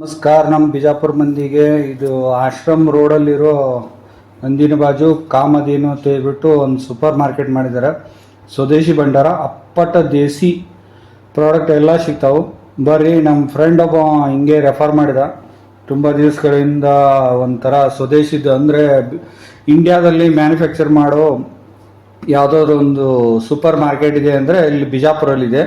ನಮಸ್ಕಾರ. ನಮ್ಮ ಬಿಜಾಪುರ ಮಂದಿಗೆ ಇದು ಆಶ್ರಮ್ ರೋಡಲ್ಲಿರೋ ನಂದಿನ ಬಾಜು ಕಾಮಧೇನು ಅಂತ ಹೇಳ್ಬಿಟ್ಟು ಒಂದು ಸೂಪರ್ ಮಾರ್ಕೆಟ್ ಮಾಡಿದ್ದಾರೆ. ಸ್ವದೇಶಿ ಭಂಡಾರ ಅಪ್ಪಟ ದೇಸಿ ಪ್ರಾಡಕ್ಟ್ ಎಲ್ಲ ಸಿಗ್ತಾವೆ. ಬರ್ರಿ, ನಮ್ಮ ಫ್ರೆಂಡ್ ಒಬ್ಬ ಹಿಂಗೆ ರೆಫರ್ ಮಾಡಿದ. ತುಂಬ ದಿವಸಗಳಿಂದ ಒಂಥರ ಸ್ವದೇಶಿದು ಅಂದರೆ ಇಂಡಿಯಾದಲ್ಲಿ ಮ್ಯಾನುಫ್ಯಾಕ್ಚರ್ ಮಾಡೋ ಯಾವುದಾದ್ರು ಒಂದು ಸೂಪರ್ ಮಾರ್ಕೆಟ್ ಇದೆ ಅಂದರೆ ಇಲ್ಲಿ ಬಿಜಾಪುರಲ್ಲಿದೆ.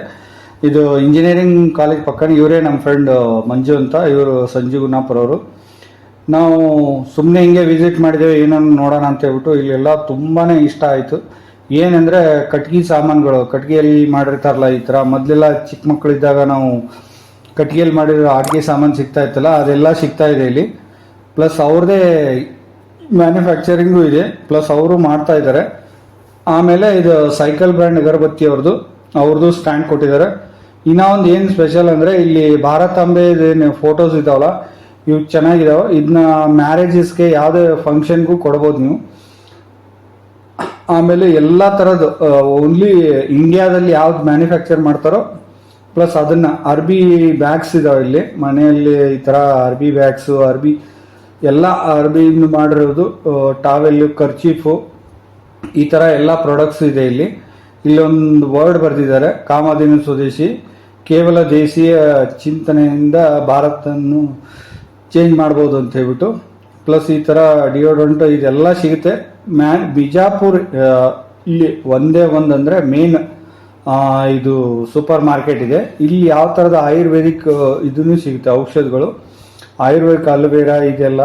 ಇದು ಇಂಜಿನಿಯರಿಂಗ್ ಕಾಲೇಜ್ ಪಕ್ಕನೇ. ಇವರೇ ನಮ್ಮ ಫ್ರೆಂಡ್ ಮಂಜು ಅಂತ, ಇವರು ಸಂಜು ಗುನ್ನಾಪುರ ಅವರು. ನಾವು ಸುಮ್ಮನೆ ಹಿಂಗೆ ವಿಸಿಟ್ ಮಾಡಿದ್ದೇವೆ, ಏನನ್ನು ನೋಡೋಣ ಅಂತ ಹೇಳ್ಬಿಟ್ಟು. ಇಲ್ಲೆಲ್ಲ ತುಂಬಾ ಇಷ್ಟ ಆಯಿತು. ಏನಂದರೆ ಕಟ್ಗೆ ಸಾಮಾನುಗಳು, ಕಟ್ಗೆಯಲ್ಲಿ ಮಾಡಿರ್ತಾರಲ್ಲ ಈ ಥರ. ಮೊದಲೆಲ್ಲ ಚಿಕ್ಕ ಮಕ್ಕಳಿದ್ದಾಗ ನಾವು ಕಟ್ಗೆಯಲ್ಲಿ ಮಾಡಿರೋ ಅಡುಗೆ ಸಾಮಾನು ಸಿಗ್ತಾ ಇತ್ತಲ್ಲ, ಅದೆಲ್ಲ ಸಿಗ್ತಾ ಇದೆ ಇಲ್ಲಿ. ಪ್ಲಸ್ ಅವ್ರದ್ದೇ ಮ್ಯಾನುಫ್ಯಾಕ್ಚರಿಂಗು ಇದೆ, ಪ್ಲಸ್ ಅವರು ಮಾಡ್ತಾ ಇದ್ದಾರೆ. ಆಮೇಲೆ ಇದು ಸೈಕಲ್ ಬ್ರ್ಯಾಂಡ್ ಅಗರಬತ್ತಿ ಅವ್ರದ್ದು ಸ್ಟ್ಯಾಂಡ್ ಕೊಟ್ಟಿದ್ದಾರೆ. ಇನ್ನೂ ಒಂದು ಏನು ಸ್ಪೆಷಲ್ ಅಂದರೆ ಇಲ್ಲಿ ಭಾರತಾಂಬೆ ಫೋಟೋಸ್ ಇದ್ದಾವಲ್ಲ, ಇವು ಚೆನ್ನಾಗಿದ್ದಾವೆ. ಇದನ್ನ ಮ್ಯಾರೇಜಸ್ಗೆ ಯಾವುದೇ ಫಂಕ್ಷನ್ಗೂ ಕೊಡ್ಬೋದು ನೀವು. ಆಮೇಲೆ ಎಲ್ಲ ಥರದ್ದು ಓನ್ಲಿ ಇಂಡಿಯಾದಲ್ಲಿ ಯಾವ್ದು ಮ್ಯಾನುಫ್ಯಾಕ್ಚರ್ ಮಾಡ್ತಾರೋ, ಪ್ಲಸ್ ಅದನ್ನು ಅರ್ಬಿ ಬ್ಯಾಗ್ಸ್ ಇದಾವೆ ಇಲ್ಲಿ. ಮನೆಯಲ್ಲಿ ಈ ಥರ ಅರ್ಬಿ ಬ್ಯಾಗ್ಸು, ಅರ್ಬಿ ಎಲ್ಲ ಅರ್ಬಿಯಿಂದ ಮಾಡಿರೋದು, ಟಾವೆಲ್ಲು, ಕರ್ಚೀಫು, ಈ ಥರ ಎಲ್ಲ ಪ್ರಾಡಕ್ಟ್ಸ್ ಇದೆ ಇಲ್ಲಿ. ಇಲ್ಲೊಂದು ವರ್ಡ್ ಬರೆದಿದ್ದಾರೆ, ಕಾಮಧೇನು ಸ್ವದೇಶಿ, ಕೇವಲ ದೇಶೀಯ ಚಿಂತನೆಯಿಂದ ಭಾರತವನ್ನು ಚೇಂಜ್ ಮಾಡ್ಬೋದು ಅಂತ ಹೇಳ್ಬಿಟ್ಟು. ಪ್ಲಸ್ ಈ ಥರ ಡಿಯೋಡ್ರೆಂಟ್ ಇದೆಲ್ಲ ಸಿಗುತ್ತೆ. ಬಿಜಾಪುರ್ ಇಲ್ಲಿ ಒಂದೇ ಒಂದಂದರೆ ಮೇನ್ ಇದು ಸೂಪರ್ ಮಾರ್ಕೆಟ್ ಇದೆ. ಇಲ್ಲಿ ಯಾವ ಥರದ ಆಯುರ್ವೇದಿಕ್ ಇದನ್ನು ಸಿಗುತ್ತೆ, ಔಷಧಗಳು, ಆಯುರ್ವೇದಿಕ್ ಅಲೋವೆರಾ ಇದೆಲ್ಲ.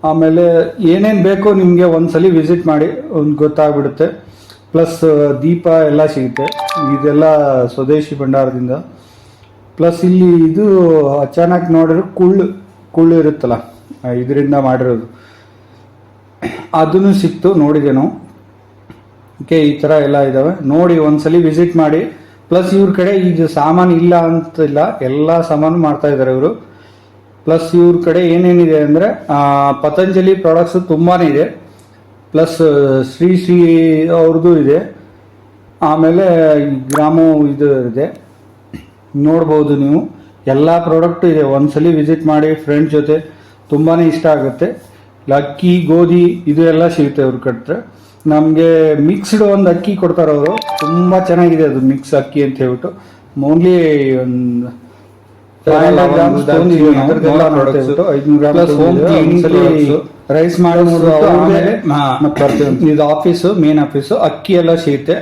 ಆಮೇಲೆ ಏನೇನು ಬೇಕೋ ನಿಮಗೆ ಒಂದ್ಸಲಿ ವಿಸಿಟ್ ಮಾಡಿ ಒಂದು ಗೊತ್ತಾಗ್ಬಿಡುತ್ತೆ. ಪ್ಲಸ್ ದೀಪ ಎಲ್ಲ ಸಿಗುತ್ತೆ, ಇದೆಲ್ಲ ಸ್ವದೇಶಿ ಭಂಡಾರದಿಂದ. ಪ್ಲಸ್ ಇಲ್ಲಿ ಇದು ಅಚಾನಕ್ ನೋಡಿದ್ರೆ ಕುಳ್ಳು ಇರುತ್ತಲ್ಲ, ಇದರಿಂದ ಮಾಡಿರೋದು, ಅದನ್ನು ಸಿಕ್ತು, ನೋಡಿದೆ ನಾವು. ಓಕೆ, ಈ ಥರ ಎಲ್ಲ ಇದ್ದಾವೆ, ನೋಡಿ ಒಂದ್ಸಲಿ ವಿಸಿಟ್ ಮಾಡಿ. ಪ್ಲಸ್ ಇವ್ರ ಕಡೆ ಇದು ಸಾಮಾನು ಇಲ್ಲ ಅಂತಿಲ್ಲ, ಎಲ್ಲ ಸಾಮಾನು ಮಾಡ್ತಾ ಇದ್ದಾರೆ ಇವರು. ಪ್ಲಸ್ ಇವ್ರ ಕಡೆ ಏನೇನಿದೆ ಅಂದರೆ ಪತಂಜಲಿ ಪ್ರಾಡಕ್ಟ್ಸ್ ತುಂಬಾ ಇದೆ. ಪ್ಲಸ್ ಶ್ರೀ ಅವ್ರದ್ದು ಇದೆ. ಆಮೇಲೆ ಗ್ರಾಮೋ ಇದು ಇದೆ, ನೋಡ್ಬೋದು ನೀವು. ಎಲ್ಲ ಪ್ರಾಡಕ್ಟು ಇದೆ, ಒಂದ್ಸಲಿ ವಿಸಿಟ್ ಮಾಡಿ ಫ್ರೆಂಡ್ಸ್ ಜೊತೆ, ತುಂಬಾ ಇಷ್ಟ ಆಗುತ್ತೆ. ಅಕ್ಕಿ, ಗೋಧಿ ಇದು ಎಲ್ಲ ಸಿಗುತ್ತೆ ಇವ್ರ ಕಟ್ರೆ. ನಮಗೆ ಮಿಕ್ಸ್ಡ್ ಒಂದು ಅಕ್ಕಿ ಕೊಡ್ತಾರೆ ಅವರು, ತುಂಬ ಚೆನ್ನಾಗಿದೆ ಅದು ಮಿಕ್ಸ್ ಅಕ್ಕಿ ಅಂತ ಹೇಳ್ಬಿಟ್ಟು. ಓನ್ಲಿ ಒಂದು 500 ಗ್ರಾಮ್ಸ್ ರೈಸ್ ಮಾಡಿ ಇದು ಆಫೀಸು, ಮೇನ್ ಆಫೀಸು. ಅಕ್ಕಿ ಎಲ್ಲ ಸಿಗುತ್ತೆ,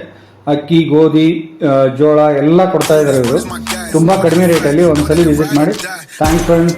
ಅಕ್ಕಿ, ಗೋಧಿ, ಜೋಳ ಎಲ್ಲ ಕೊಡ್ತಾ ಇದ್ದಾರೆ ಇವರು, ತುಂಬಾ ಕಡಿಮೆ ರೇಟಲ್ಲಿ. ಒಂದ್ಸಲಿ ವಿಸಿಟ್ ಮಾಡಿ. Thanks friend.